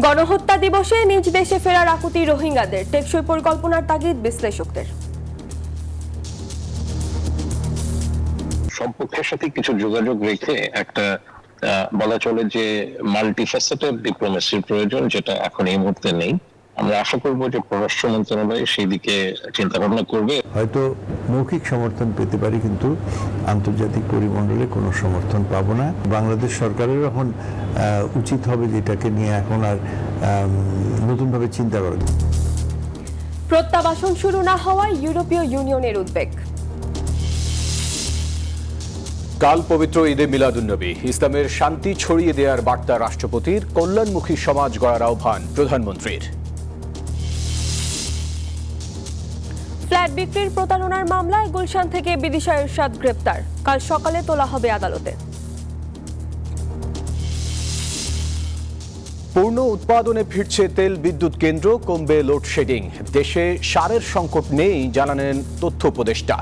গণহত্যা দিবসে নিজ দেশে ফেরার আকুতি রোহিঙ্গাদের, টেকসই পরিকল্পনার তাগিদ বিশ্লেষকদের। সম্পর্কের সাথে কিছু যোগাযোগ রেখে একটা বলা চলে যে মাল্টিফ্যাসেটেড ডিপ্লোমেসির প্রয়োজন, যেটা এখন এই মুহূর্তে নেই। আমরা আশা করব যে পররাষ্ট্র মন্ত্রণালয় সেই দিকে চিন্তা ভাবনা করবে। হয়তো মৌখিক সমর্থন পেতে পারি, কিন্তু আন্তর্জাতিক পরিমণ্ডলে কোনো সমর্থন পাবো না। বাংলাদেশ সরকারের এখন উচিত হবে যেটাকে নিয়ে এখন আর নতুনভাবে চিন্তা করা। প্রত্যাবাসন শুরু না হওয়ায় ইউরোপীয় ইউনিয়নের উদ্বেগ। কাল পবিত্র ঈদে মিলাদুন্নবী, ইসলামের শান্তি ছড়িয়ে দেওয়ার বার্তা রাষ্ট্রপতির, কল্যাণমুখী সমাজ গড়ার আহ্বান প্রধানমন্ত্রীর। ফ্ল্যাট বিক্রির প্রতারণার মামলায় গুলশান থেকে বিদিশা এরশাদ গ্রেপ্তার, কাল সকালে তোলা হবে আদালতে। পূর্ণ উৎপাদনে ফিরছে তেল বিদ্যুৎ কেন্দ্র, কমবে লোডশেডিং। দেশে সারের সংকট নেই জানালেন তথ্য উপদেষ্টা।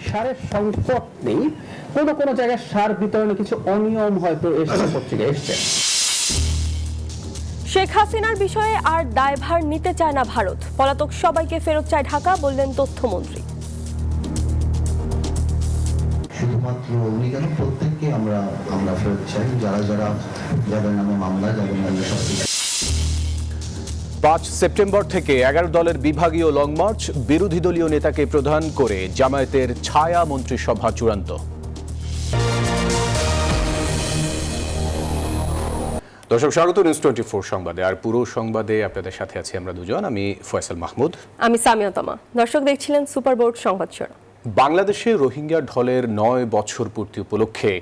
সারের সংকট নেই, কোনো জায়গায় সার বিতরণে কিছু অনিয়ম হয়তো এসছে, পত্রিকায় এসছে। শেখ হাসিনার বিষয়ে আর দায়ভার নিতে চায় না ভারত, পলাতক সবাইকে ফেরত চায় ঢাকা, বললেন তথ্যমন্ত্রী। শুধুমাত্র উনি কেন, প্রত্যেককে আমরা ফেরত চাই, যাদের নামে মামলা, যাদের নামে সবকিছু। 5 সেপ্টেম্বর থেকে 11 দলের বিভাগীয় লং মার্চ, বিরোধী দলীয় নেতাকে প্রধান করে জামায়াতের ছায়া মন্ত্রিসভা চূড়ান্ত। দর্শক স্বাগত নিউজ 24 সংবাদে। আর পুরো সংবাদে আপনাদের সাথে আছি আমরা দুজন, আমি ফয়সাল মাহমুদ, আমি সামিয়া তমা। দর্শক দেখছিলেন সুপার বোর্ড সংবাদ শিরোনাম। বাংলাদেশে রোহিঙ্গা ঢলের 9 বছর পূর্তি উপলক্ষে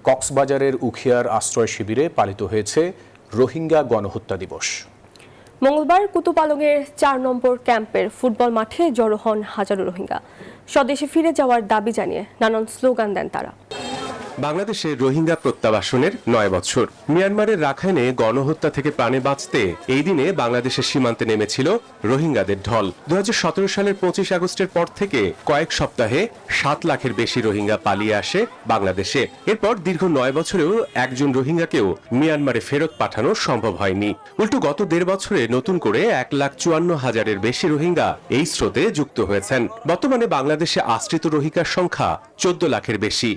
কক্সবাজারের উখিয়ার আশ্রয় শিবিরে পালিত হয়েছে রোহিঙ্গা গণহত্যা দিবস। মঙ্গলবার কুতুপালংয়ের 4 নম্বর ক্যাম্পের ফুটবল মাঠে জড়ো হন হাজারো রোহিঙ্গা। স্বদেশে ফিরে যাওয়ার দাবি জানিয়ে নানান স্লোগান দেন তারা। বাংলাদেশে রোহিঙ্গা প্রত্যাবাসনের 9 বছর। মিয়ানমারের রাখাইনে গণহত্যা থেকে প্রাণে বাঁচতে এই দিনে বাংলাদেশের সীমান্তে নেমেছিল রোহিঙ্গাদের ঢল। 2017 সালের 25 আগস্টের পর থেকে কয়েক সপ্তাহে 7 লাখের বেশি রোহিঙ্গা পালিয়ে আসে বাংলাদেশে। এরপর দীর্ঘ 9 বছরেও একজন রোহিঙ্গাকেও মিয়ানমারে ফেরত পাঠানো সম্ভব হয়নি। উল্টো গত 1.5 বছরে নতুন করে 1,54,000-এর বেশি রোহিঙ্গা এই স্রোতে যুক্ত হয়েছেন। বর্তমানে বাংলাদেশে আশ্রিত রোহিঙ্গার সংখ্যা 14 লাখের বেশি।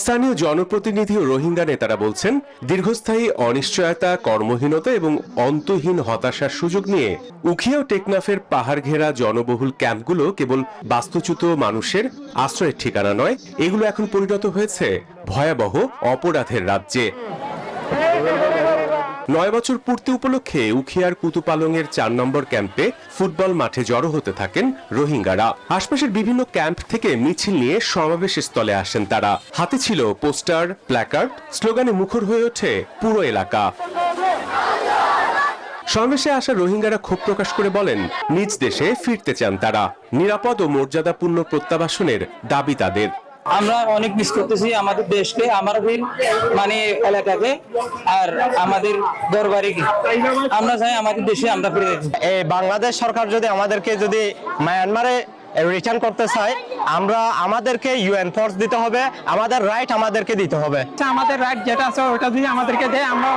স্থানীয় জনপ্রতিনিধি ও রোহিঙ্গা নেতারা বলছেন, দীর্ঘস্থায়ী অনিশ্চয়তা, কর্মহীনতা এবং অন্তহীন হতাশার সুযোগ নিয়ে উখিয়া ও টেকনাফের পাহাড় ঘেরা জনবহুল ক্যাম্পগুলো কেবল বাস্তুচ্যুত মানুষের আশ্রয়ের ঠিকানা নয়, এগুলো এখন পরিণত হয়েছে ভয়াবহ অপরাধের রাজ্যে। 9 বছর পূর্তি উপলক্ষে উখিয়ার কুতুপালংয়ের 4 নম্বর ক্যাম্পে ফুটবল মাঠে জড়ো হতে থাকেন রোহিঙ্গারা। আশপাশের বিভিন্ন ক্যাম্প থেকে মিছিল নিয়ে সমাবেশ স্থলে আসেন তারা। হাতে ছিল পোস্টার, প্ল্যাকার্ড, স্লোগানে মুখর হয়ে ওঠে পুরো এলাকা। সমাবেশে আসা রোহিঙ্গারা ক্ষোভ প্রকাশ করে বলেন, নিজ দেশে ফিরতে চান তারা। নিরাপদ ও মর্যাদাপূর্ণ প্রত্যাবাসনের দাবি তাদের। আমরা অনেক মিস করতেছি আমাদের দেশকে, আমাদের এলাকাকে, আর আমাদের দরবারিকে। আমরা চাই আমাদের দেশে আমরা ফিরে যেতে। বাংলাদেশ সরকার যদি আমাদেরকে মায়ানমারে রিটার্ন করতে চায়, আমাদেরকে ইউএন ফোর্স দিতে হবে, আমাদের রাইট আমাদেরকে দিতে হবে। আমাদের রাইট যেটা আছে ওটা যদি আমাদেরকে দেয়, আমরা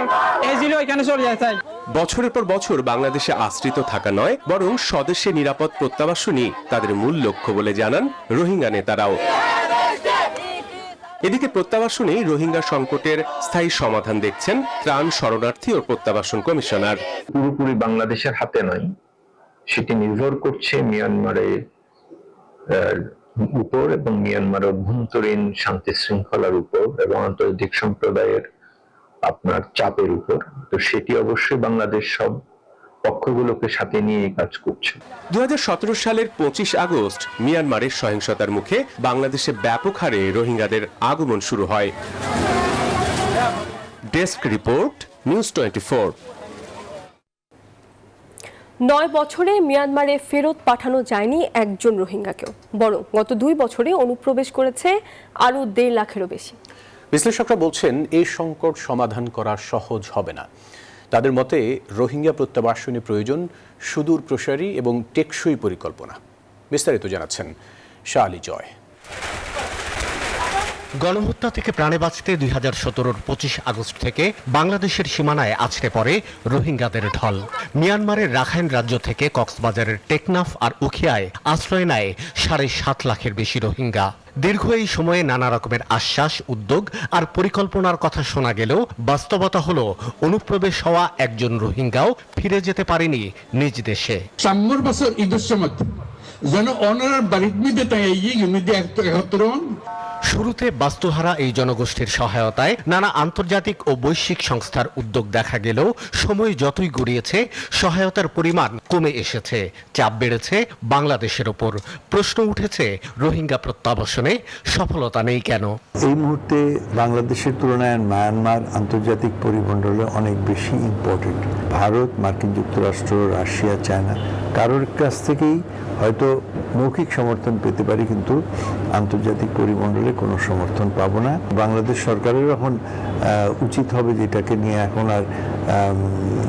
এজিলি ওইখানে চলে যেতে চাই। বছরের পর বছর বাংলাদেশে আশ্রিত থাকা নয়, বরং স্বদেশে নিরাপদ প্রত্যাবাসনই তাদের মূল লক্ষ্য বলে জানান রোহিঙ্গা নেতারাও। এদিকে প্রত্যাবাসনেই রোহিঙ্গা সংকটের স্থায়ী সমাধান দেখছেন ত্রাণ, শরণার্থী ও প্রত্যাবাসন কমিশনার। পুরোপুরি বাংলাদেশের হাতে নয়, সেটি নির্ভর করছে মিয়ানমারের উপর এবং মিয়ানমারের অভ্যন্তরীণ শান্তি শৃঙ্খলার উপর এবং আন্তর্জাতিক সম্প্রদায়ের চাপের উপর। তো সেটি অবশ্যই বাংলাদেশ সব পক্ষগুলোকে সাথে নিয়ে কাজ করছে। 2017 সালের 25 আগস্ট মিয়ানমারের সহিংসতার মুখে বাংলাদেশে ব্যাপক হারে রোহিঙ্গাদের আগমন শুরু হয়। Desk report, news 24। 9 বছরে মিয়ানমারে ফেরত পাঠানো যায়নি একজন রোহিঙ্গাকেও, বরং গত 2 বছরে অনুপ্রবেশ করেছে আরও 1.5 লাখেরও বেশি। বিশ্লেষকরা বলছেন, এই সংকট সমাধান করা সহজ হবে না। তাদের মতে রোহিঙ্গা প্রত্যাবাসনে প্রয়োজন সুদূর প্রসারী এবং টেকসই পরিকল্পনা। বিস্তারিত জানাচ্ছেন শাহ আলী জয়। গণহত্যা থেকে প্রাণে বাঁচতে 2017-র 25 আগস্ট থেকে বাংলাদেশের সীমানায় আছড়ে পড়ে রোহিঙ্গাদের ঢল। মিয়ানমারের রাখাইন রাজ্য থেকে কক্সবাজারের টেকনাফ আর উখিয়ায় আশ্রয় নেয় 7.5 লাখের বেশি রোহিঙ্গা। দীর্ঘ এই সময়ে নানা রকমের আশ্বাস, উদ্যোগ আর পরিকল্পনার কথা শোনা গেলেও বাস্তবতা হলো অনুপ্রবেশ হওয়া একজন রোহিঙ্গাও ফিরে যেতে পারেনি নিজ দেশে। সাম্মর বছর ঈদের সময় যেন অনার বাড়ির মধ্যে তাই ইউনিটি একত্রণ। শুরুতে বাস্তুহারা এই জনগোষ্ঠীর সহায়তায় নানা আন্তর্জাতিক ও বৈশ্বিক সংস্থার উদ্যোগ দেখা গেলেও সময় যতই গড়িয়েছে সহায়তার পরিমাণ কমে এসেছে, চাপ বেড়েছে বাংলাদেশের ওপর। প্রশ্ন উঠেছে রোহিঙ্গা প্রত্যাবাসনে সফলতা নেই কেন? এই মুহূর্তে বাংলাদেশের তুলনায় মায়ানমার আন্তর্জাতিক পরিমণ্ডলে অনেক বেশি ইম্পর্টেন্ট। ভারত, মার্কিন যুক্তরাষ্ট্র, রাশিয়া, চায়না কারোর কাছ থেকেই হয়তো মৌখিক সমর্থন পেতে পারি, কিন্তু আন্তর্জাতিক পরিমণ্ডলে কোনো সমর্থন পাবো না। বাংলাদেশ সরকারের এখন উচিত হবে যেটাকে নিয়ে এখন আর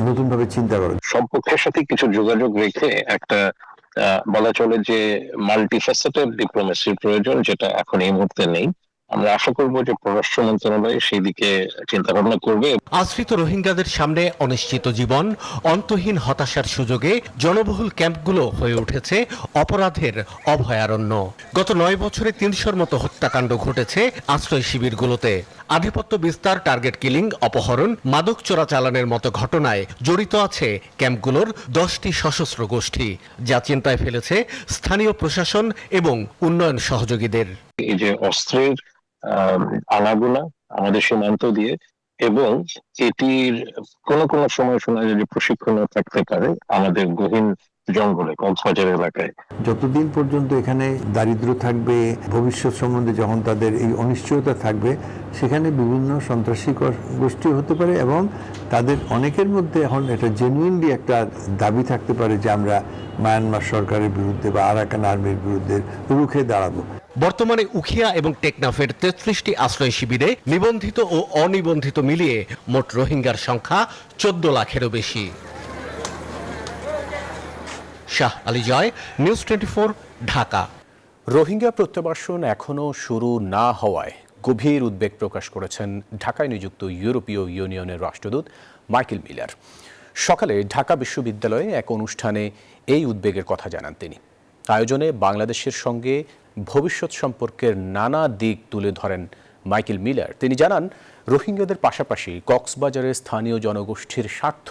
নতুনভাবে চিন্তা করা। সব পক্ষের সাথে কিছু যোগাযোগ রেখে একটা বলা চলে যে মাল্টিফ্যাসেটেড ডিপ্লোমেসির প্রয়োজন, যেটা এখন এই মুহূর্তে নেই। আমরা আশা করব যে পররাষ্ট্র মন্ত্রণালয় সেই দিকে চিন্তা ভাবনা করবে। আশ্রিত রোহিঙ্গাদের সামনে অনিশ্চিত জীবন, অন্তহীন হতাশার সুযোগে জনবহুল ক্যাম্পগুলো হয়ে উঠেছে অপরাধের অভয়ারণ্য। গত 9 বছরে 300-র মতো হত্যাকাণ্ড ঘটেছে আশ্রয় শিবিরগুলোতে। আধিপত্য বিস্তার, টার্গেট কিলিং, অপহরণ, মাদক চোরাচালানের মতো ঘটনায় জড়িত আছে ক্যাম্পগুলোর 10টি সশস্ত্র গোষ্ঠী, যা চিন্তায় ফেলেছে স্থানীয় প্রশাসন এবং উন্নয়ন সহযোগীদের। এই যে অস্ত্রের আনাগোনা আমাদের সীমান্ত দিয়ে, এবং এটির কোনো সময় শোনা যায় যে প্রশিক্ষণও থাকতে পারে আমাদের গহীন জঙ্গলে, কক্সবাজার এলাকায়। যতদিন পর্যন্ত এখানে দারিদ্র থাকবে, ভবিষ্যৎ সম্বন্ধে যখন তাদের এই অনিশ্চয়তা থাকবে, সেখানে বিভিন্ন সন্ত্রাসী গোষ্ঠী হতে পারে এবং তাদের অনেকের মধ্যে এখন এটা জেনুইনলি একটা দাবি থাকতে পারে যে আমরা মায়ানমার সরকারের বিরুদ্ধে বা আরাকান আর্মির বিরুদ্ধে রুখে দাঁড়াবো। বর্তমানে উখিয়া এবং টেকনাফের 33টি আশ্রয় শিবিরে নিবন্ধিত ও অনিবন্ধিত মিলিয়ে মোট রোহিঙ্গার সংখ্যা 14 লাখেরও বেশি। শাহ আলী জয়, নিউজ 24, ঢাকা। রোহিঙ্গা প্রত্যাবাসন এখনও শুরু না হওয়ায় গভীর উদ্বেগ প্রকাশ করেছেন ঢাকায় নিযুক্ত ইউরোপীয় ইউনিয়নের রাষ্ট্রদূত মাইকেল মিলার। সকালে ঢাকা বিশ্ববিদ্যালয়ে এক অনুষ্ঠানে এই উদ্বেগের কথা জানান তিনি। আয়োজনে বাংলাদেশের সঙ্গে ভবিষ্যৎ সম্পর্কের নানা দিক তুলে ধরেন মাইকেল মিলার। তিনি জানান, রোহিঙ্গাদের পাশাপাশি কক্সবাজারের স্থানীয় জনগোষ্ঠীর স্বার্থ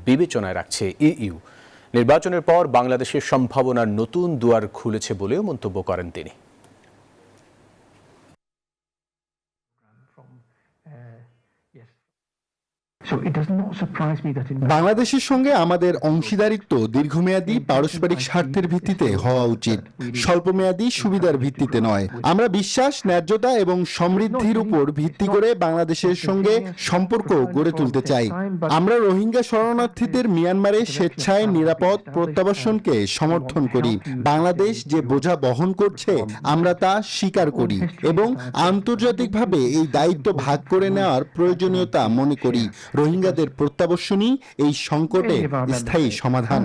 বিবেচনায় রাখছে ইইউ। নির্বাচনের পর বাংলাদেশের সম্ভাবনার নতুন দুয়ার খুলেছে বলেও মন্তব্য করেন তিনি। বাংলাদেশের সঙ্গে আমাদের অংশীদারিত্ব দীর্ঘমেয়াদী পারস্পরিক স্বার্থের ভিত্তিতে হওয়া উচিত, স্বল্পমেয়াদী সুবিধার ভিত্তিতে নয়। আমরা বিশ্বাস, ন্যায্যতা এবং সমৃদ্ধির উপর ভিত্তি করে বাংলাদেশের সঙ্গে সম্পর্ক গড়ে তুলতে চাই। আমরা রোহিঙ্গা শরণার্থীদের মিয়ানমারে স্বেচ্ছায় নিরাপদ প্রত্যাবাসনকে সমর্থন করি। বাংলাদেশ যে বোঝা বহন করছে আমরা তা স্বীকার করি এবং আন্তর্জাতিকভাবে এই দায়িত্ব ভাগ করে নেওয়ার প্রয়োজনীয়তা মনে করি। রোহিঙ্গাদের প্রত্যাবাসনই এই সংকটের স্থায়ী সমাধান।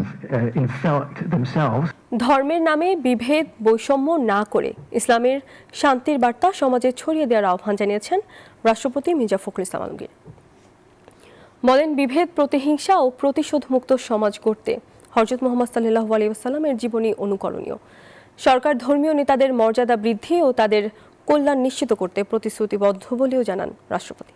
ধর্মের নামে বিভেদ, বৈষম্য না করে ইসলামের শান্তির বার্তা সমাজে ছড়িয়ে দেওয়ার আহ্বান জানিয়েছেন রাষ্ট্রপতি মির্জা ফখরুল ইসলাম আলমগীর। বলেন, বিভেদ, প্রতিহিংসা ও প্রতিশোধ মুক্ত সমাজ গড়তে হযরত মুহাম্মদ সাল্লাল্লাহু আলাইহি ওয়াসাল্লামের জীবনী অনুকরণীয়। সরকার ধর্মীয় নেতাদের মর্যাদা বৃদ্ধি ও তাদের কল্যাণ নিশ্চিত করতে প্রতিশ্রুতিবদ্ধ বলেও জানান রাষ্ট্রপতি।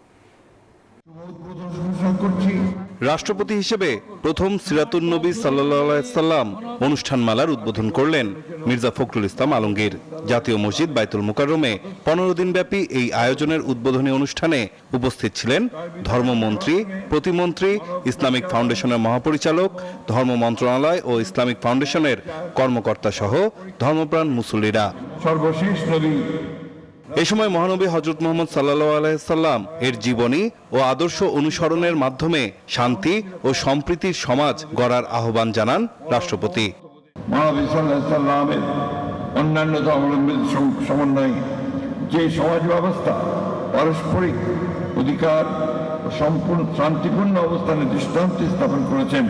রাষ্ট্রপতি হিসেবে প্রথম সিরাতুন নবী সাল্লাল্লাহু আলাইহি সাল্লাম অনুষ্ঠানমালার উদ্বোধন করলেন মির্জা ফখরুল ইসলাম আলমগীর। জাতীয় মসজিদ বাইতুল মোকাররমে 15 দিনব্যাপী এই আয়োজনের উদ্বোধনী অনুষ্ঠানে উপস্থিত ছিলেন ধর্মমন্ত্রী, প্রতিমন্ত্রী, ইসলামিক ফাউন্ডেশনের মহাপরিচালক, ধর্ম মন্ত্রণালয় ও ইসলামিক ফাউন্ডেশনের কর্মকর্তা সহ ধর্মপ্রাণ মুসল্লিরা। সর্বশেষ নবী এ সময় মহানবী হযরত মুহাম্মদ সাল্লাল্লাহু আলাইহি সাল্লাম এর জীবনী ও আদর্শ অনুসরণের মাধ্যমে শান্তি ও সম্প্রীতির সমাজ গড়ার আহ্বান জানান রাষ্ট্রপতি। মহানবী সাল্লাল্লাহু আলাইহি সাল্লামের অন্যান্য ধর্মাবলম্বীদের সমন্বয়ে যে সমাজ ব্যবস্থা পারস্পরিক অধিকার ও সম্পূর্ণ শান্তিপূর্ণ অবস্থানে দৃষ্টান্ত স্থাপন করেছেন,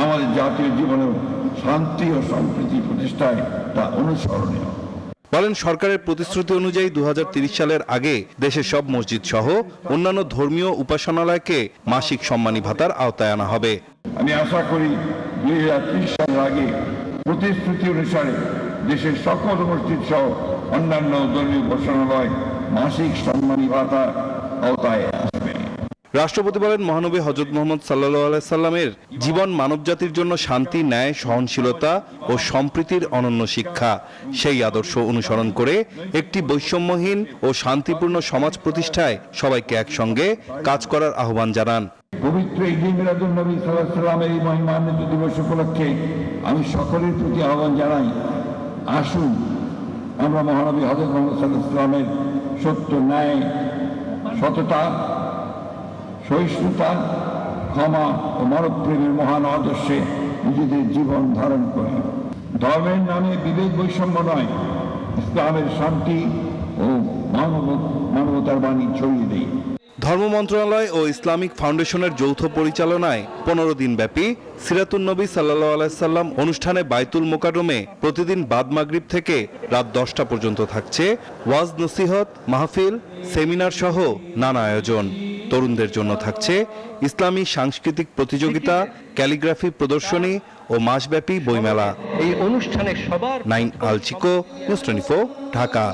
আমাদের জাতীয় জীবনেও শান্তি ও সম্প্রীতি প্রতিষ্ঠায় তা অনুসরণীয়। বলেন সরকারের প্রতিশ্রুতি অনুযায়ী 2030 সালের আগে দেশের সব মসজিদ সহ অন্যান্য ধর্মীয় উপাসনালয়কে মাসিক সম্মানী ভাতার আওতায় আনা হবে। আমি আশা করি 2030 সালের আগে প্রতিশ্রুতি অনুসারে দেশের সকল মসজিদ সহ অন্যান্য ধর্মীয় উপাসনালয় মাসিক সম্মানী ভাতার আওতায় আসবে। রাষ্ট্রপতি বলেন মহানবী হযরত মুহাম্মদ সাল্লাল্লাহু আলাইহি সাল্লামের জীবন মানবজাতির জন্য শান্তি, ন্যায়, সহনশীলতা ও সম্প্রীতির অনন্য শিক্ষা। সেই আদর্শ অনুসরণ করে একটি বৈষম্যহীন ও শান্তিপূর্ণ সমাজ প্রতিষ্ঠায় সবাইকে একসঙ্গে কাজ করার আহ্বান জানান। পবিত্র ঈদ মিলাদুন নবী সাল্লাল্লাহু আলাইহি সাল্লামের এই মহিমান্বিত দিবস উপলক্ষে আমি সকলের প্রতি আহ্বান জানাই, আসুন আমরা মহানবী হযরত মুহাম্মদ সাল্লাল্লাহু আলাইহি সাল্লামের সত্য, ন্যায়, সততা, সহিষ্ণুতা, ক্ষমা ও মানবপ্রেমের মহান আদর্শে নিজেদের জীবন ধারণ করি। ধর্মের নামে বিভেদ বৈষম্য নয়, ইসলামের শান্তি ও মানবতার বাণী ছড়িয়ে দেই। ধর্ম মন্ত্রণালয় ও ইসলামিক ফাউন্ডেশনের যৌথ পরিচালনায় 15 দিন ব্যাপী সিরাতুন নবী সাল্লাল্লাহু আলাইহি সাল্লাম অনুষ্ঠানে বাইতুল মোকাররমে প্রতিদিন বাদ মাগরিব থেকে রাত 10টা পর্যন্ত থাকছে ওয়াজ, নসিহত, মাহফিল, সেমিনার সহ নানা আয়োজন। তরুণদের জন্য থাকছে ইসলামী সাংস্কৃতিক প্রতিযোগিতা, ক্যালিগ্রাফি প্রদর্শনী ও মাসব্যাপী বইমেলা। এই অনুষ্ঠানে সবার নাইন আলচিকো, নিউজ 24, ঢাকা।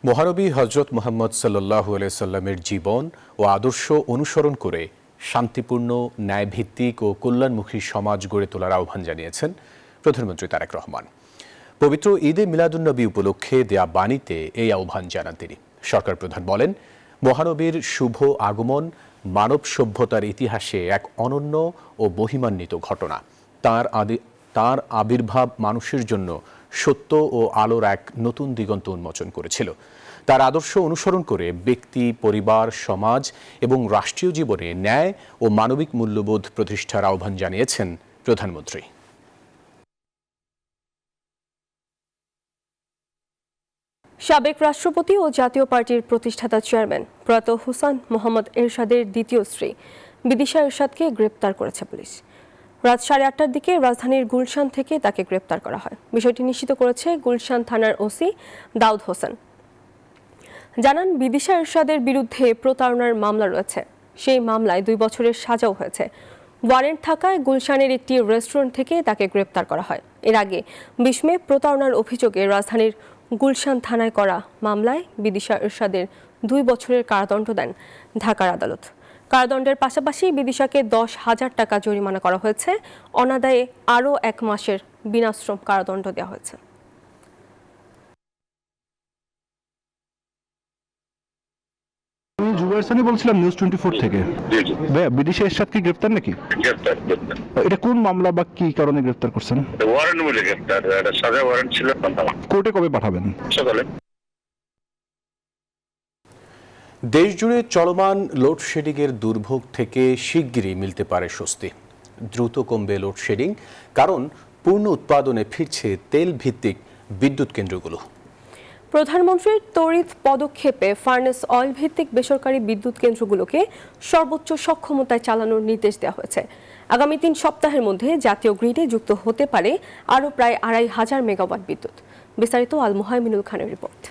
মহানবী হযরত মুহাম্মদ সাল্লাল্লাহু আলাইহি সাল্লামের জীবন ও আদর্শ অনুসরণ করে শান্তিপূর্ণ, ন্যায়ভিত্তিক ও কল্যাণমুখী সমাজ গড়ে তোলার আহ্বান জানিয়েছেন প্রধানমন্ত্রী তারেক রহমান। পবিত্র ঈদে মিলাদুন্নবী উপলক্ষে দেয়া বাণীতে এই আহ্বান জানান তিনি। সরকার প্রধান বলেন, মহানবীর শুভ আগমন মানব সভ্যতার ইতিহাসে এক অনন্য ও মহিমান্বিত ঘটনা। তার আবির্ভাব মানুষের জন্য সত্য ও আলোর এক নতুন দিগন্ত উন্মোচন করেছিল। তার আদর্শ অনুসরণ করে ব্যক্তি, পরিবার, সমাজ এবং রাষ্ট্রীয় জীবনে ন্যায় ও মানবিক মূল্যবোধ প্রতিষ্ঠার আহ্বান জানিয়েছেন প্রধানমন্ত্রী। সাবেক রাষ্ট্রপতি ও জাতীয় পার্টির প্রতিষ্ঠাতা চেয়ারম্যান প্রয়াত হুসাইন মোহাম্মদ এরশাদের দ্বিতীয় স্ত্রী বিদিশা এরশাদকে গ্রেপ্তার করেছে পুলিশ। রাত 8:30টার দিকে রাজধানীর গুলশান থেকে তাকে গ্রেপ্তার করা হয়। বিষয়টি নিশ্চিত করেছে গুলশান থানার ওসি দাউদ হোসেন। জানান, বিদিশা এরশাদের বিরুদ্ধে প্রতারণার মামলা রয়েছে। সেই মামলায় 2 বছরের সাজাও হয়েছে। ওয়ারেন্ট থাকায় গুলশানের একটি রেস্টুরেন্ট থেকে তাকে গ্রেপ্তার করা হয়। এর আগে 20 মে প্রতারণার অভিযোগে রাজধানীর গুলশান থানায় করা মামলায় বিদিশা এরশাদের 2 বছরের কারাদণ্ড দেন ঢাকার আদালত। কারাদণ্ডের পাশাপাশি বিদিশাকে 10,000 টাকা জরিমানা করা হয়েছে। অনাদায়ে আরও 1 মাসের বিনাশ্রম কারাদণ্ড দেওয়া হয়েছে। আমি জুবাইর সানি বলছিলাম নিউজ 24 থেকে। ভাইয়া, বিদিশা এরশাদ কি গ্রেফতার নাকি? গ্রেফতার। এটা কোন মামলা বা কি কারণে গ্রেফতার করছেন? ওয়ারেন্ট বলে গ্রেফতার, এটা সাজা ওয়ারেন্ট ছিল। কোর্টে কবে পাঠাবেন? সকালে। দেশজুড়ে চলমান লোডশেডিংয়ের দুর্ভোগ থেকে শিগগিরই মিলতে পারে স্বস্তি। দ্রুত কমবে লোডশেডিং, কারণ পূর্ণ উৎপাদনে ফিরছে তেল ভিত্তিক বিদ্যুৎ কেন্দ্রগুলো। প্রধানমন্ত্রীর তড়িৎ পদক্ষেপে ফার্নেস অয়েল ভিত্তিক বেসরকারি বিদ্যুৎ কেন্দ্রগুলোকে সর্বোচ্চ সক্ষমতায় চালানোর নির্দেশ দেওয়া হয়েছে। আগামী 3 সপ্তাহের মধ্যে জাতীয় গ্রিডে যুক্ত হতে পারে আরও প্রায় 2,500 মেগাওয়াট বিদ্যুৎ। বিস্তারিত আল মুহাইমিনুল খানের রিপোর্ট।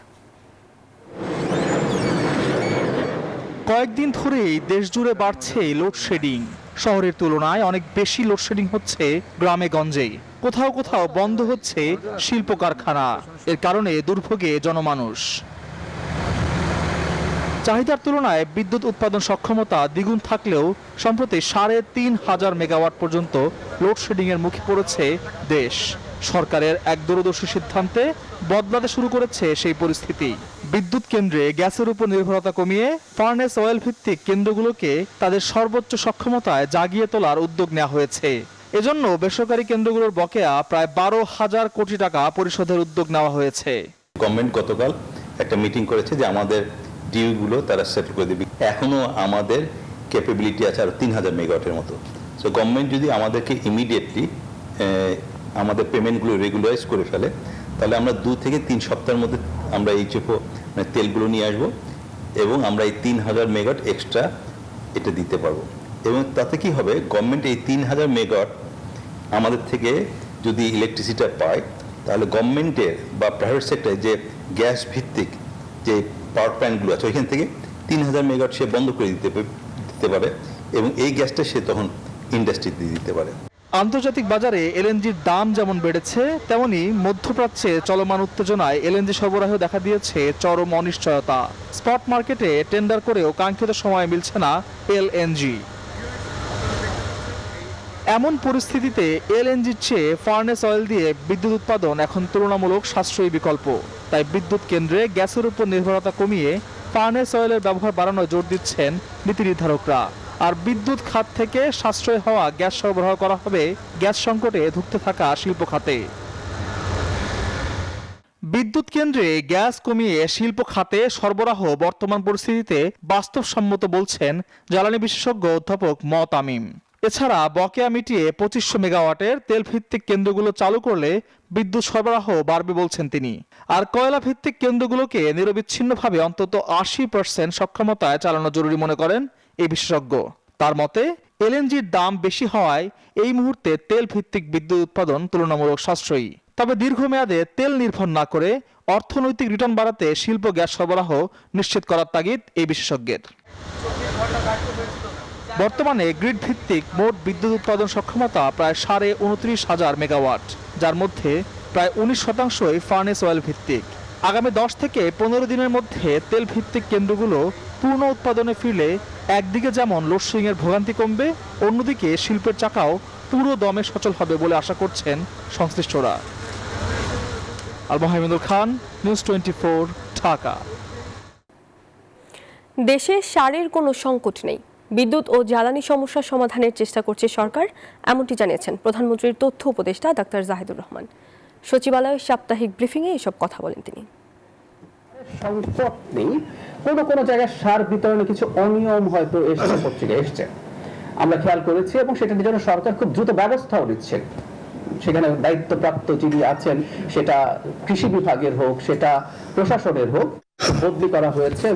কয়েকদিন ধরেই দেশ জুড়ে বাড়ছে লোডশেডিং। শহরের তুলনায় অনেক বেশি লোডশেডিং হচ্ছে গ্রামে গঞ্জে। কোথাও কোথাও বন্ধ হচ্ছে শিল্প কারখানা। এর কারণে দুর্ভোগে জনমানুষ। চাহিদার তুলনায় বিদ্যুৎ উৎপাদন সক্ষমতা দ্বিগুণ থাকলেও সম্প্রতি 3,500 মেগাওয়াট পর্যন্ত লোডশেডিং এর মুখে পড়েছে দেশ। সরকারের এক দূরদর্শী সিদ্ধান্তে বদলাতে শুরু করেছে সেই পরিস্থিতি। বিদ্যুৎ কেন্দ্রে গ্যাসের উপর নির্ভরতা কমিয়ে ফার্নেস অয়েল ভিত্তিক কেন্দ্রগুলোকে তাদের সর্বোচ্চ সক্ষমতায় জাগিয়ে তোলার উদ্যোগ নেওয়া হয়েছে। এজন্য বেসরকারি কেন্দ্রগুলোর বকেয়া প্রায় 12,000 কোটি টাকা পরিশোধের উদ্যোগ নেওয়া হয়েছে। গভর্নমেন্ট গতকাল একটা মিটিং করেছে যে আমাদের ডিউগুলো তারা সেটেল করে দেবে। এখনো আমাদের ক্যাপাবিলিটি আছে আর 3,000 মেগাওয়াটের মতো। সো গভর্নমেন্ট যদি আমাদেরকে ইমিডিয়েটলি আমাদের পেমেন্টগুলো রেগুলারাইজ করে ফেলে, তাহলে আমরা 2 থেকে 3 সপ্তাহের মধ্যে আমরা এই তেলগুলো নিয়ে আসবো এবং আমরা এই 3,000 মেগাওয়াট এক্সট্রা এটা দিতে পারবো। এবং তাতে কি হবে, গভর্নমেন্ট এই 3,000 মেগাওয়াট আমাদের থেকে যদি ইলেকট্রিসিটি পায়, তাহলে গভর্নমেন্টের বা প্রাইভেট সেক্টরে যে গ্যাস ভিত্তিক যে পাওয়ার প্ল্যান্টগুলো আছে ওইখান থেকে 3000 মেগাওয়াট সে বন্ধ করে দিতে পারে এবং এই গ্যাসটা সে তখন ইন্ডাস্ট্রিতে দিতে পারে। আন্তর্জাতিক বাজারে এলএনজির দাম যেমন বেড়েছে, তেমনি মধ্যপ্রাচ্যে চলমান উত্তেজনায় এলএনজি সরবরাহ দেখা দিয়েছে চরম অনিশ্চয়তা। স্পট মার্কেটে টেন্ডার করেও কাঙ্ক্ষিত সময় মিলছে না এলএনজি। এমন পরিস্থিতিতে এলএনজির চেয়ে ফার্নেস অয়েল দিয়ে বিদ্যুৎ উৎপাদন এখন তুলনামূলক সাশ্রয়ী বিকল্প। তাই বিদ্যুৎ কেন্দ্রে গ্যাসের উপর নির্ভরতা কমিয়ে ফার্নেস অয়েলের ব্যবহার বাড়ানোয় জোর দিচ্ছেন নীতি নির্ধারকরা। আর বিদ্যুৎ খাত থেকে সাশ্রয় হওয়া গ্যাস সরবরাহ করা হবে গ্যাস সংকটে ধুঁকতে থাকা শিল্প খাতে। বিদ্যুৎ কেন্দ্রে গ্যাস কমিয়ে শিল্প খাতে সরবরাহ বর্তমান পরিস্থিতিতে বাস্তবসম্মত বলছেন জ্বালানি বিশেষজ্ঞ অধ্যাপক ম তামিম। এছাড়া বকেয়া মিটিয়ে 2500 মেগাওয়াটের তেল ভিত্তিক কেন্দ্রগুলো চালু করলে বিদ্যুৎ সরবরাহ বাড়বে বলছেন তিনি। আর কয়লা ভিত্তিক কেন্দ্রগুলোকে নিরবিচ্ছিন্নভাবে অন্তত 80% সক্ষমতায় চালানো জরুরি মনে করেন এই বিশেষজ্ঞ। তার মতে এলএনজির দাম বেশি হওয়ায় এই মুহূর্তে তেল ভিত্তিক বিদ্যুৎ উৎপাদন তুলনামূলক সাশ্রয়ী। তবে দীর্ঘমেয়াদে তেল নির্ভর না করে অর্থনৈতিক রিটার্ন বাড়াতে শিল্প গ্যাস সরবরাহ নিশ্চিত করার তাগিদ এই বিশেষজ্ঞের। বর্তমানে গ্রিড ভিত্তিক মোট বিদ্যুৎ উৎপাদন সক্ষমতা প্রায় 29,500 মেগাওয়াট, যার মধ্যে প্রায় 19% ফার্নেস অয়েল ভিত্তিক। আগামী 10 থেকে 15 দিনের মধ্যে তেল ভিত্তিক কেন্দ্রগুলো পূর্ণ উৎপাদনে ফিরলে একদিকে যেমন লোডশেডিং এর ভোগান্তি কমবে, অন্যদিকে শিল্পের চাকাও পুরো দমে সচল হবে বলে আশা করছেন সংশ্লিষ্টরা। আল মোহাম্মদুল খান, নিউজ 24, ঢাকা। দেশে সারের কোনো সংকট নেই, বিদ্যুৎ ও জ্বালানি সমস্যা সমাধানের চেষ্টা করছে সরকার, এমনটি জানিয়েছেন প্রধানমন্ত্রীর তথ্য উপদেষ্টা ডাক্তার জাহিদুর রহমান। সচিবালয়ের সাপ্তাহিক ব্রিফিংয়ে এসব কথা বলেন তিনি। সংকট নেই, কোনো জায়গায় সার বিতরণে কিছু অনিয়ম হয়তো এসছে, পত্রিকায় এসছে, আমরা খেয়াল করেছি এবং সেটার জন্য সরকার খুব দ্রুত ব্যবস্থাও নিচ্ছে। সেখানে দায়িত্বপ্রাপ্ত যিনি আছেন, সেটা কৃষি বিভাগের হোক, সেটা প্রশাসনের হোক, বদলি করা হয়েছে।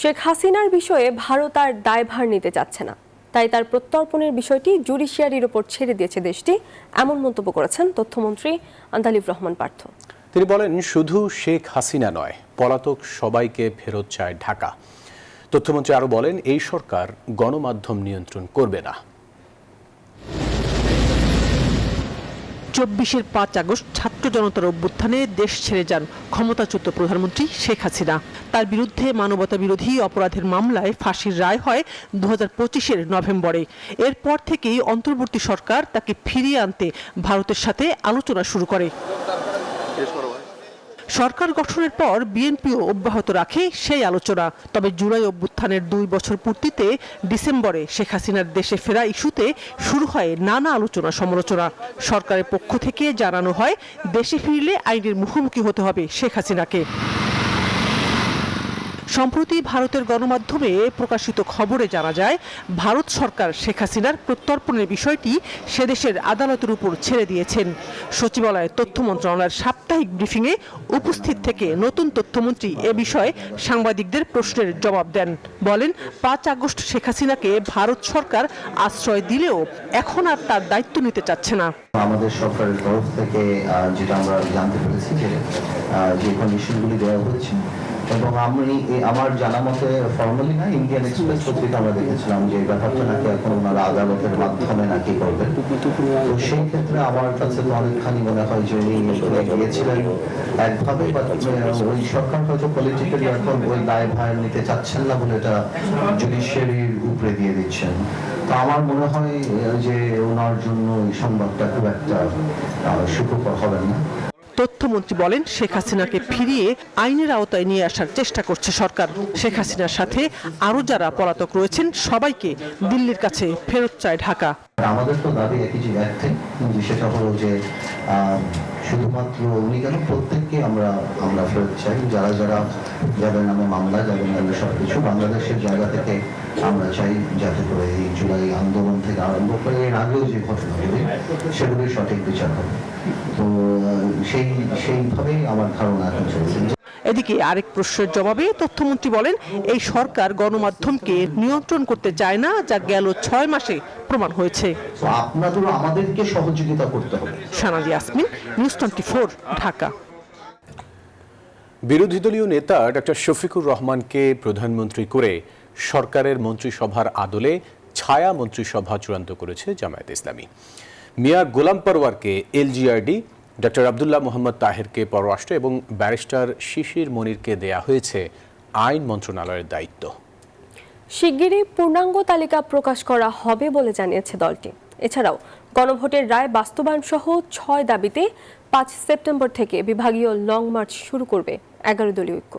শেখ হাসিনার বিষয়ে ভারত আর দায়ভার নিতে চাচ্ছে না, তাই তার প্রত্যর্পণের বিষয়টি জুডিশিয়ারির ওপর ছেড়ে দিয়েছে দেশটি, এমন মন্তব্য করেছেন তথ্যমন্ত্রী আন্দালিব রহমান পার্থ। তিনি বলেন, শুধু শেখ হাসিনা নয়, পলাতক সবাইকে ফেরত চায় ঢাকা। তথ্যমন্ত্রী আরও বলেন, এই সরকার গণমাধ্যম নিয়ন্ত্রণ করবে না। 24 5 আগস্ট ছাত্র জনতার অভ্যুত্থানে দেশ ছেড়ে যান ক্ষমতাচ্যুত প্রধানমন্ত্রী শেখ হাসিনা। তার বিরুদ্ধে মানবতা বিরোধী অপরাধের মামলায় ফাঁসির রায় হয় 2025 নভেম্বরে। এরপর থেকেই অন্তর্বর্তী সরকার তাকে ফিরিয়ে আনতে ভারতের সাথে আলোচনা শুরু করে। সরকার গঠনের পর বিএনপিও অব্যাহত রাখে সেই আলোচনা। তবে জুলাই অভ্যুত্থানের 2 বছর পূর্তিতে ডিসেম্বরে শেখ হাসিনার দেশে ফেরা ইস্যুতে শুরু হয় নানা আলোচনা সমালোচনা। সরকারের পক্ষ থেকে জানানো হয়, দেশে ফিরলে আইনের মুখোমুখি হতে হবে শেখ হাসিনাকে। সম্প্রতি ভারতের গণমাধ্যমে প্রকাশিত খবরে জানা যায়, ভারত সরকার শেখ হাসিনার প্রত্যর্পণের বিষয়টি সেদেশের আদালতের উপর ছেড়ে দিয়েছেন। সচিবালয়ের তথ্য মন্ত্রণালয়ের সাপ্তাহিক ব্রিফিংয়ে উপস্থিত থেকে নতুন তথ্যমন্ত্রী এ বিষয়ে সাংবাদিকদের প্রশ্নের জবাব দেন। বলেন, 5 আগস্ট শেখ হাসিনাকে ভারত সরকার আশ্রয় দিলেও এখন আর তার দায়িত্ব নিতে চাচ্ছে না। আমাদের সরকারের তরফ থেকে যেটা আমরা জানতে পেরেছি যে কন্ডিশনগুলি দেওয়া হয়েছে, এবং আমার জানা মতে ফর্মালি না, ইন্ডিয়ান এক্সপ্রেস পত্রিকা আমরা দেখেছিলাম যে ব্যাপারটা নাকি এখন ওনারা আদালতের মাধ্যমে নাকি করবেন। তো সেই ক্ষেত্রে আমার কাছে তো অনেকখানি মনে হয় যে উনি গিয়েছিলেন একভাবে, বা ওই সরকার হয়তো পলিটিক্যালি এখন ওই দায়ভার নিতে চাচ্ছেন না বলে এটা জুডিশিয়ারির উপরে দিয়ে দিচ্ছেন। তো আমার মনে হয় যে ওনার জন্য এই সংবাদটা খুব একটা সুখকর হবে না। তথ্যমন্ত্রী বলেন, শেখ হাসিনাকে ফিরিয়ে আইনের আওতায় নিয়ে আসার চেষ্টা করছে সরকার। শেখ হাসিনার সাথে আরো যারা পলাতক রয়েছেন সবাইকে দিল্লির কাছে ফেরত চায় ঢাকা। আমাদের তো দাবি একই যে সেটা হলো যে শুধুমাত্র উনি কেন, প্রত্যেককে আমরা ফেরত চাই, যাদের নামে মামলা, যাদের নামে সবকিছু বাংলাদেশের জায়গা থেকে আমরা চাই, যাতে করে এই জুলাই আন্দোলন থেকে আরম্ভ করে এর আগেও যে ঘটনাগুলি সেগুলির সঠিক বিচার হবে। তো সেইভাবেই আমার ধারণা এখন চলছে। এদিকে আরেক প্রশ্নের জবাবে তথ্যমন্ত্রী বলেন, এই সরকার গণমাধ্যমকে নিয়ন্ত্রণ করতে চায় না, যা গেল 6 মাসে প্রমাণ হয়েছে। আপনাদের আমাদেরকে সহযোগিতা করতে হবে। সানাজি ইয়াসমিন, নিউজ 24, ঢাকা। বিরোধী দলীয় নেতা ডক্টর শফিকুর রহমানকে প্রধানমন্ত্রী করে সরকারের মন্ত্রিসভার আদলে ছায়া মন্ত্রিসভা চূড়ান্ত করেছে জামায়াতে ইসলামী। মিয়া গোলাম পরওয়ারকে এলজিআরডি, ডক্টর আব্দুল্লাহ মোহাম্মদ তাহেরকে পররাষ্ট্র এবং ব্যারিস্টার শিশির মনিরকে দেয়া হয়েছে আইন মন্ত্রণালয়ের দায়িত্ব। শিগগিরই পূর্ণাঙ্গ তালিকা প্রকাশ করা হবে বলে জানিয়েছে দলটি। এছাড়াও গণভোটের রায় বাস্তবায়ন সহ 6 দাবিতে 5 সেপ্টেম্বর থেকে বিভাগীয় লং মার্চ শুরু করবে 11 দলীয় ঐক্য।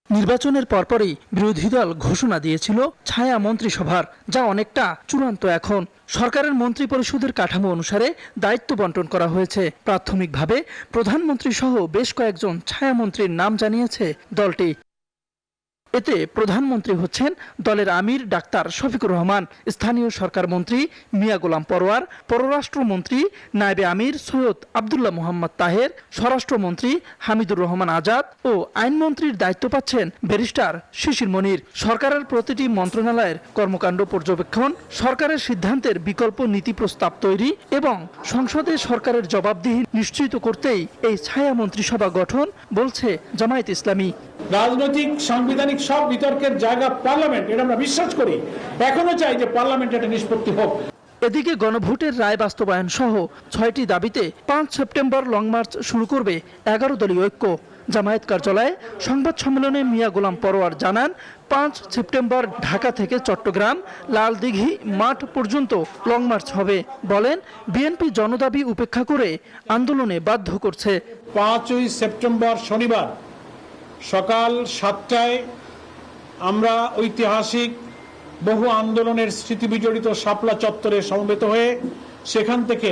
নির্বাচনের পরপরই বিরোধী দল ঘোষণা দিয়েছিল ছায়া মন্ত্রিসভার, যা অনেকটা চূড়ান্ত। এখন সরকারের মন্ত্রী পরিষদের কাঠামো অনুসারে দায়িত্ব বন্টন করা হয়েছে। প্রাথমিকভাবে প্রধানমন্ত্রী সহ বেশ কয়েকজন ছায়ামন্ত্রীর নাম জানিয়েছে দলটি। এতে প্রধানমন্ত্রী হচ্ছেন দলের আমির ডাক্তার শফিকুর রহমান, স্থানীয় সরকার মন্ত্রী মিয়া গোলাম পরওয়ার, পররাষ্ট্রমন্ত্রী নায়েবে আমির সৈয়দ আব্দুল্লাহ মোহাম্মদ তাহের, স্বরাষ্ট্রমন্ত্রী হামিদুর রহমান আজাদ ও আইনমন্ত্রীর দায়িত্ব পাচ্ছেন ব্যারিস্টার শিশির মনির। সরকারের প্রতিটি মন্ত্রণালয়ের কর্মকাণ্ড পর্যবেক্ষণ, সরকারের সিদ্ধান্তের বিকল্প নীতি প্রস্তাব তৈরি এবং সংসদে সরকারের জবাবদিহি নিশ্চিত করতেই এই ছায়া মন্ত্রিসভা গঠন, বলছে জামায়াত ইসলামী। রাজনৈতিক সাংবিধানিক সব বিতর্কের জায়গা পার্লামেন্ট, এটা আমরা বিশ্বাস করি। এখনো চাই যে পার্লামেন্ট এটা নিষ্পত্তি হোক। এদিকে গণভোটের রায় বাস্তবায়ন সহ 6টি দাবিতে 5 সেপ্টেম্বর লং মার্চ শুরু করবে 11 দলীয় ঐক্য। জামায়াত কার্যালয়ে সংবাদ সম্মেলনে মিয়া গোলাম পরওয়ার জানান, 5 সেপ্টেম্বর ঢাকা থেকে চট্টগ্রাম লালদিঘি মাঠ পর্যন্ত লং মার্চ হবে। বলেন, বিএনপি জনদাবি উপেক্ষা করে আন্দোলনে বাধ্য করছে। 5ই সেপ্টেম্বর শনিবার সকাল 7টায় আমরা ঐতিহাসিক বহু আন্দোলনের স্মৃতি বিজড়িত শাপলা চত্বরে সমবেত হয়ে সেখান থেকে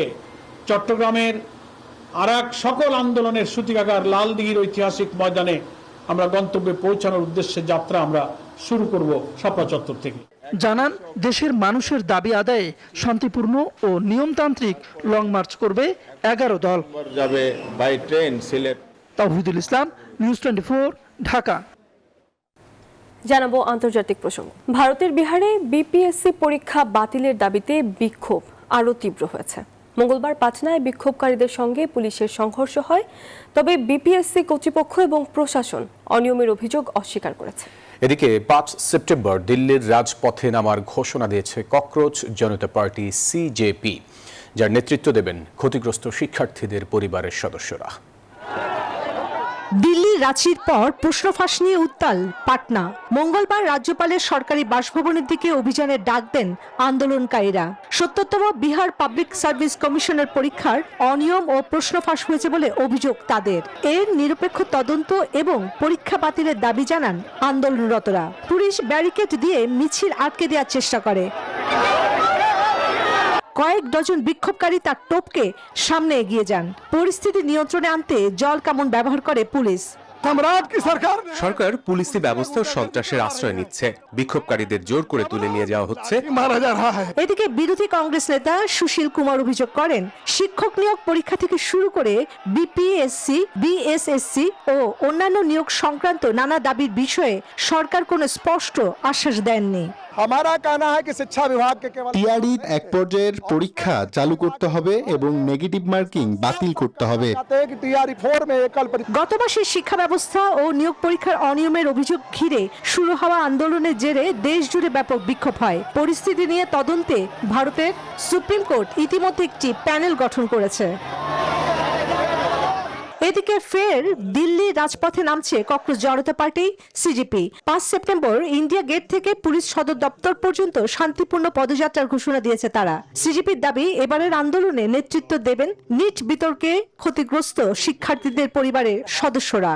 চট্টগ্রামের আরেক সকল আন্দোলনের সূতিকাগার লালদিঘির ঐতিহাসিক ময়দানে আমরা গন্তব্যে পৌঁছানোর উদ্দেশ্যে যাত্রা আমরা শুরু করব শাপলা চত্বর থেকে। জানান, দেশের মানুষের দাবি আদায়ে শান্তিপূর্ণ ও নিয়মতান্ত্রিক লং মার্চ করবে 11 দল। যাবে by train Sylhet. Tawhidul Islam, news 24, Dhaka. জানাবো আন্তর্জাতিক প্রসঙ্গ। ভারতের বিহারে বিপিএসসি পরীক্ষা বাতিলের দাবিতে বিক্ষোভ আরও তীব্র হয়েছে। মঙ্গলবার পাটনায় বিক্ষোভকারীদের সঙ্গে পুলিশের সংঘর্ষ হয়, তবে বিপিএসসি কর্তৃপক্ষ এবং প্রশাসন অনিয়মের অভিযোগ অস্বীকার করেছে। এদিকে 5 সেপ্টেম্বর দিল্লির রাজপথে নামার ঘোষণা দিয়েছে ককরোচ জনতা পার্টি সিজেপি, যার নেতৃত্ব দেবেন ক্ষতিগ্রস্ত শিক্ষার্থীদের পরিবারের সদস্যরা। দিল্লির রাঁচির পর প্রশ্ন ফাঁস নিয়ে উত্তাল পাটনা। মঙ্গলবার রাজ্যপালের সরকারি বাসভবনের দিকে অভিযানের ডাক দেন আন্দোলনকারীরা। 70তম বিহার পাবলিক সার্ভিস কমিশনের পরীক্ষার অনিয়ম ও প্রশ্ন ফাঁস হয়েছে বলে অভিযোগ তাদের। এর নিরপেক্ষ তদন্ত এবং পরীক্ষা বাতিলের দাবি জানান আন্দোলনরতরা। পুলিশ ব্যারিকেড দিয়ে মিছিল আটকে দেওয়ার চেষ্টা করে। কয়েক ডজন বিক্ষোভকারী তার টোপকে সামনে এগিয়ে যান। পরিস্থিতি নিয়ন্ত্রণে আনতে জল কামান ব্যবহার করে পুলিশ। সরকার পুলিশি ব্যবস্থা ও সন্ত্রাসের আশ্রয় নিচ্ছে, বিক্ষোভকারীদের জোর করে তুলে নিয়ে যাওয়া হচ্ছে। এদিকে বিরোধী কংগ্রেস নেতা সুশীল কুমার অভিযোগ করেন, শিক্ষক নিয়োগ পরীক্ষা থেকে শুরু করে বিপিএসসি, বিএসএসসি ও অন্যান্য নিয়োগ সংক্রান্ত নানা দাবির বিষয়ে সরকার কোনো স্পষ্ট আশ্বাস দেননি। টিআরই এক পর্যায়ের পরীক্ষা চালু করতে হবে এবং নেগেটিভ মার্কিং বাতিল করতে হবে। গত মাসে শিক্ষা ব্যবস্থা ও নিয়োগ পরীক্ষার অনিয়মের অভিযোগ ঘিরে শুরু হওয়া আন্দোলনের জেরে দেশ জুড়ে ব্যাপক বিক্ষোভ হয়। পরিস্থিতি নিয়ে তদন্তে ভারতের সুপ্রিম কোর্ট ইতিমধ্যে একটি প্যানেল গঠন করেছে। এদিকে ফের দিল্লি রাজপথে নামছে ককরোচ জনতা পার্টি সিজেপি। 5 সেপ্টেম্বর ইন্ডিয়া গেট থেকে পুলিশ সদর দপ্তর পর্যন্ত শান্তিপূর্ণ পদযাত্রার ঘোষণা দিয়েছে তারা। সিজেপির দাবি, এবারের আন্দোলনে নেতৃত্ব দেবেন নিট বিতর্কে ক্ষতিগ্রস্ত শিক্ষার্থীদের পরিবারের সদস্যরা।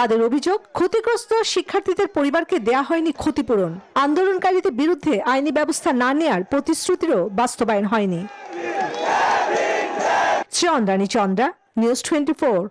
তাদের অভিযোগ, ক্ষতিগ্রস্ত শিক্ষার্থীদের পরিবারকে দেয়া হয়নি ক্ষতিপূরণ। আন্দোলনকারীদের বিরুদ্ধে আইনি ব্যবস্থা না নেয়ার প্রতিশ্রুতিরও বাস্তবায়ন হয়নি। চন্দ্রানী চন্দ্রা, নিউজ 24।